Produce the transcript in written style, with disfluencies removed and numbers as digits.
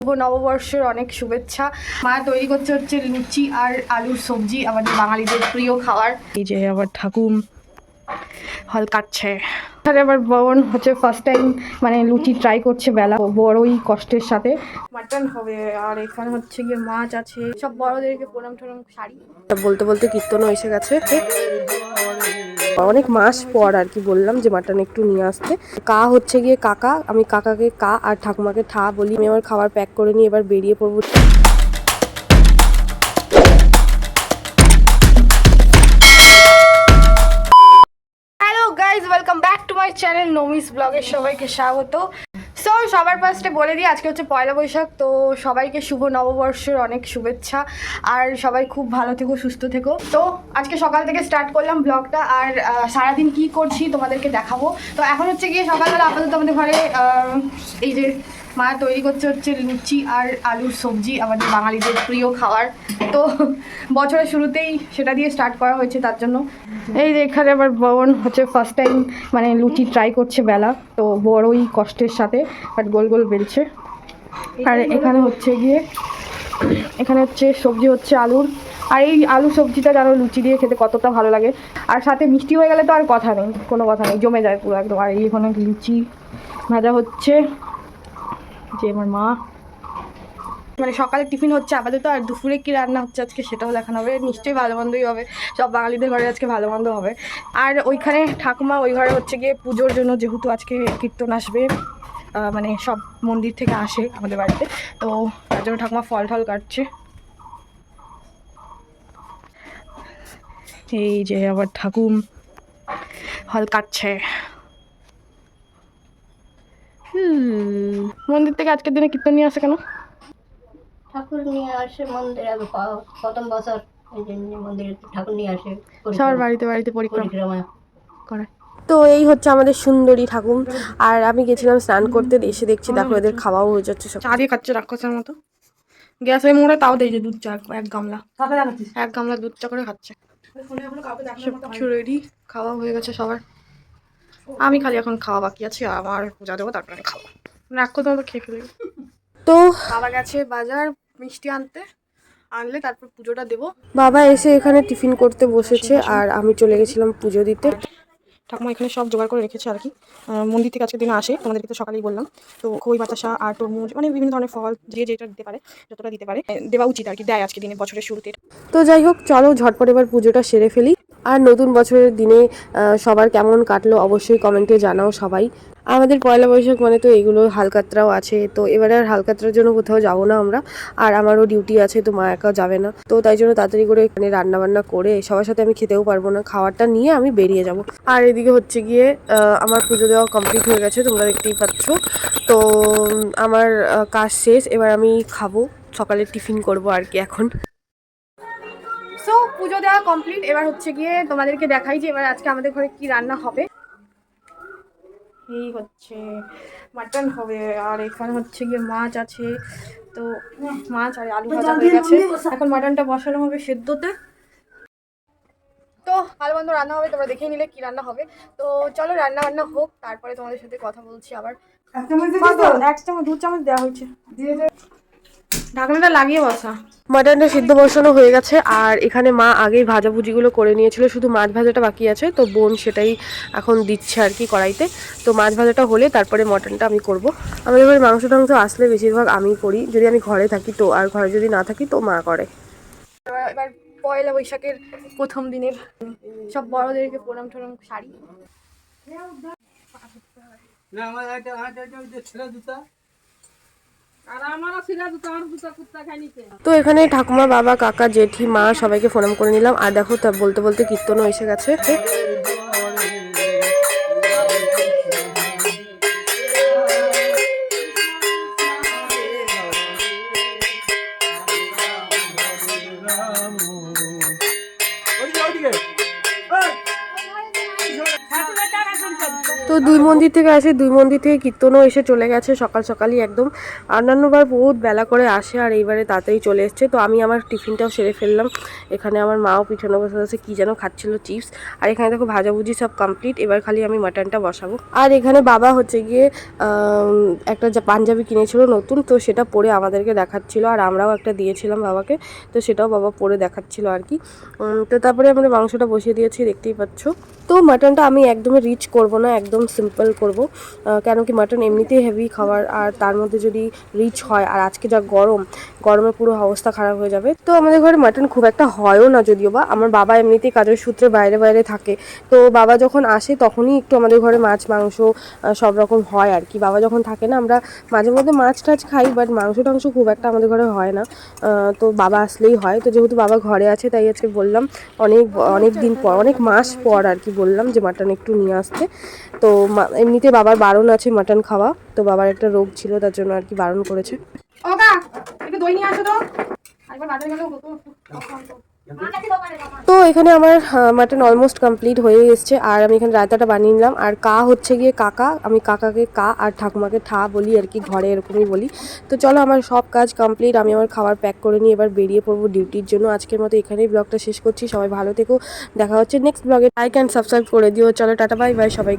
শুভ নববর্ষের অনেক শুভেচ্ছা। মা তৈরি করছে হচ্ছে লুচি আর আলুর সবজি, আমাদের বাঙালিদের প্রিয় খাবার। এই যে আবার ঠাকুম হল কাটছে। আবার বোন হচ্ছে ফার্স্ট টাইম মানে লুচি ট্রাই করছে, বেলা বড়ই কষ্টের সাথে। মাটন হবে আর এখানে হচ্ছে গিয়ে মাছ আছে। সব বড়দেরকে প্রণাম টনাম, শাড়ি বলতে বলতে কীর্তনও এসে গেছে। অনেক মাস পর আর কি বললাম যে মাটন একটু নিয়ে আসতে। কা হচ্ছে গিয়ে কাকা, আমি কাকাকে কা আর ঠাকুমাকে ঠা বলি। আমি আমার খাবার প্যাক করে নিয়ে এবার বেরিয়ে পড়বো। Hello guys, welcome back to my channel নমিস ব্লগে সবাইকে স্বাগত। সো সবার ফার্স্টে বলে দিই, আজকে হচ্ছে পয়লা বৈশাখ। তো সবাইকে শুভ নববর্ষের অনেক শুভেচ্ছা, আর সবাই খুব ভালো থেকো, সুস্থ থেকো। তো আজকে সকাল থেকে স্টার্ট করলাম ব্লগটা, আর সারাদিন কি করছি তোমাদেরকে দেখাবো। তো এখন হচ্ছে গিয়ে সকালবেলা আপাতত আমাদের ঘরে এই যে মা তৈরি করছে হচ্ছে লুচি আর আলুর সবজি, আমাদের বাঙালিদের প্রিয় খাবার। তো বছরের শুরুতেই সেটা দিয়ে স্টার্ট করা হয়েছে, তার জন্য এই যে এখানে আবার বোন হচ্ছে ফার্স্ট টাইম মানে লুচি ট্রাই করছে, বেলা তো বড়ই কষ্টের সাথে, বাট গোল গোল বেলছে। আর এখানে হচ্ছে গিয়ে এখানে হচ্ছে সবজি হচ্ছে আলুর, আর এই আলু সবজিটা জানো লুচি দিয়ে খেতে কতটা ভালো লাগে। আর সাথে মিষ্টি হয়ে গেলে তো আর কথা নেই, কোনো কথা নেই, জমে যায় পুরো একদম। আর এই এখানে লুচি ভাজা হচ্ছে, যে আমার মা মানে সকালে টিফিন হচ্ছে আপাতত। আর দুপুরে কি রান্না হচ্ছে আজকে সেটাও দেখানো হবে, নিশ্চয়ই ভালো মন্দই হবে। সব বাঙালিদের ঘরে আজকে ভালো মন্দ হবে। আর ওইখানে ঠাকুমা ওই ঘরে হচ্ছে গিয়ে পুজোর জন্য, যেহেতু আজকে কীর্তন আসবে, মানে সব মন্দির থেকে আসে আমাদের বাড়িতে, তো তার জন্য ঠাকুমা ফল টল কাটছে। এই যে আবার ঠাকুম ফল কাটছে। মন্দির থেকে আজকের দিনে কীর্তন নিয়ে আসে কেন? ঠাকুর নিয়ে আসে মন্দিরে, প্রথম বছর এই জন্য মন্দিরে ঠাকুর নিয়ে আসে, সবার বাড়িতে বাড়িতে পরিক্রমা করে। তো এই হচ্ছে আমাদের সুন্দরী ঠাকুর। আর আমি গেছিলাম স্নান করতে, এসে দেখছি দেখো এদের খাওয়াও হয়ে যাচ্ছে, সব চা দিয়ে খাচ্ছে রাক্ষসের মতো। গ্যাসের মোড়ে তাও দেখছে দুধ চা, এক গামলা দুধ চা করে খাচ্ছে। সবকিছু রেডি, খাওয়া হয়ে গেছে সবার। আমি খালি এখন খাওয়া বাকি আছে, আমার পূজা দেবো, তারপরে আমি খাবো। রাক্ষস মতো খেয়ে ফেলি। তো বাবা গেছে বাজার মিষ্টি আনতে, আনলে তারপর পুজোটা দেবো। বাবা এসে এখানে টিফিন করতে বসেছে, আর আমি চলে গেছিলাম পুজো দিতে। ঠাকুমা এখানে সব জোগাড় করে রেখেছে আর কি। মন্দির থেকে আজকের দিনে আসে, তোমাদেরকে তো সকালেই বললাম। তো খই বাতাসা আর তরমুজ, মানে বিভিন্ন ধরনের ফল, যে যেটা দিতে পারে যতটা দিতে পারে দেওয়া উচিত আর কি, দেয় আজকে দিনে বছরের শুরুতে। তো যাই হোক, চলো ঝটপট এবার পুজোটা সেরে ফেলি। আর নতুন বছরের দিনে সবার কেমন কাটলো অবশ্যই কমেন্টে জানাও সবাই। আমাদের পয়লা বৈশাখ মানে তো এগুলো, হালকাতরাও আছে। তো এবারে আর হালকাতরার জন্য কোথাও যাবো না আমরা, আর আমারও ডিউটি আছে, তো মা একা যাবে না। তো তাই জন্য তাড়াতাড়ি করে এখানে রান্না বান্না করে, সবার সাথে আমি খেতেও পারবো না, খাবারটা নিয়ে আমি বেরিয়ে যাব। আর এদিকে হচ্ছে গিয়ে আমার পুজো দেওয়া কমপ্লিট হয়ে গেছে, তোমরা দেখতেই পাচ্ছ। তো আমার কাজ শেষ, এবার আমি খাবো, সকালে টিফিন করব আর কি এখন। সো পুজো দেওয়া কমপ্লিট, এবার হচ্ছে গিয়ে তোমাদেরকে দেখাই যে এবার আজকে আমাদের ঘরে কি রান্না হবে। এই হচ্ছে মাটন হবে, আর এখানে হচ্ছে গিয়ে মাছ আছে। তো মাছ আর আলু ভাজা হয়ে গেছে, এখন মাটনটা বসানো হবে সেদ্ধতে। তো ভালো মন্দ রান্না হবে, তোমরা দেখেই নিলে কি রান্না হবে। তো চলো রান্না বান্না হোক, তারপরে তোমাদের সাথে কথা বলছি আবার। এক চামচ 2 চামচ দেওয়া হয়েছে, ঢাকনাটা লাগিয়ে বসা। মাটনটা সিদ্ধ বসানো হয়ে গেছে, আর এখানে মা আগেই ভাজাভুজিগুলো করে নিয়েছিল, শুধু মাছ ভাজাটা বাকি আছে। তো বোন সেটাই এখন দিচ্ছে আর কি কড়াইতে। তো মাছ ভাজাটা হলে তারপরে মটনটা আমি করব। আমাদের ঘরে মাংস টাংস আসলে বেশিরভাগ আমি করি, যদি আমি ঘরে থাকি তো, আর ঘরে যদি না থাকি তো মা করে। এবার পয়লা বৈশাখের প্রথম দিনের সব বড়দেরকে প্রণাম টনাম, শাড়ি। তো এখানে ঠাকুমা, বাবা, কাকা, জেঠি, মা সবাইকে প্রণাম করে নিলাম। আর দেখো তা বলতে বলতে কীর্তনও এসে গেছে। তো তো দুই মন্দির থেকে আসে, দুই মন্দির থেকে কীর্তনও এসে চলে গেছে সকাল সকালই একদম। অন্যান্যবার বহুত বেলা করে আসে আর এইবারে তাড়াতাড়ি চলে এসছে। তো আমি আমার টিফিনটাও সেরে ফেললাম। এখানে আমার মাও পিছনে বসে বসে কী যেন খাচ্ছিল, চিপস। আর এখানে দেখো ভাজাভুজি সব কমপ্লিট, এবার খালি আমি মাটনটা বসাবো। আর এখানে বাবা হচ্ছে গিয়ে একটা পাঞ্জাবি কিনেছিল নতুন, তো সেটা পরে আমাদেরকে দেখাচ্ছিল আর আমরাও একটা দিয়েছিলাম বাবাকে, তো সেটাও বাবা পরে দেখাচ্ছিল আর কি। তো তারপরে আমরা মাংসটা বসিয়ে দিয়েছি, দেখতেই পাচ্ছ। তো মাটনটা আমি একদমই রিচ করব না, একদম সিম্পল করব, কেন কি মাটন এমনিতেই হেভি খাবার, আর তার মধ্যে যদি রিচ হয়, আর আজকে যা গরমে পুরো অবস্থা খারাপ হয়ে যাবে। তো আমাদের ঘরে মাটন খুব একটা হয়ও না যদিও বা, আমার বাবা এমনিতেই কাজের সূত্রে বাইরে বাইরে থাকে, তো বাবা যখন আসে তখনই একটু আমাদের ঘরে মাছ মাংস সব রকম হয় আর কি। বাবা যখন থাকে না আমরা মাঝে মধ্যে মাছ টাছ খাই, বাট মাংস টাংস খুব একটা আমাদের ঘরে হয় না। তো বাবা আসলেই হয়। তো যেহেতু বাবা ঘরে আছে তাই আজকে বললাম অনেক দিন পর, অনেক মাস পর আর কি বললাম যে মাটন একটু নিয়ে আসতে। তো এমনিতে বাবার বারণ আছে মাটন খাওয়া, তো বাবার একটা রোগ ছিল তার জন্য আর কি বারণ করেছে। দই নিয়ে আসো তো, একবার বাজারে গেলেও হতো। তো এখানে আমার মাটন অলমোস্ট কমপ্লিট হয়ে এসছে, আর আমি এখানে রায়তাটা বানিয়ে নিলাম। আর কা হচ্ছে গিয়ে কাকা, আমি কাকাকে কা আর ঠাকুমাকে ঠা বলি আর কি, ঘরে এরকমই বলি। তো চলো আমার সব কাজ কমপ্লিট, আমি আমার খাবার প্যাক করে নিয়ে এবার বেরিয়ে পড়বো ডিউটির জন্য। আজকের মতো এখানেই ব্লগটা শেষ করছি, সবাই ভালো থেকো, দেখা হচ্ছে নেক্সট ব্লগে। লাইক অ্যান্ড সাবস্ক্রাইব করে দিও। চলো টাটা বাই বাই সবাই।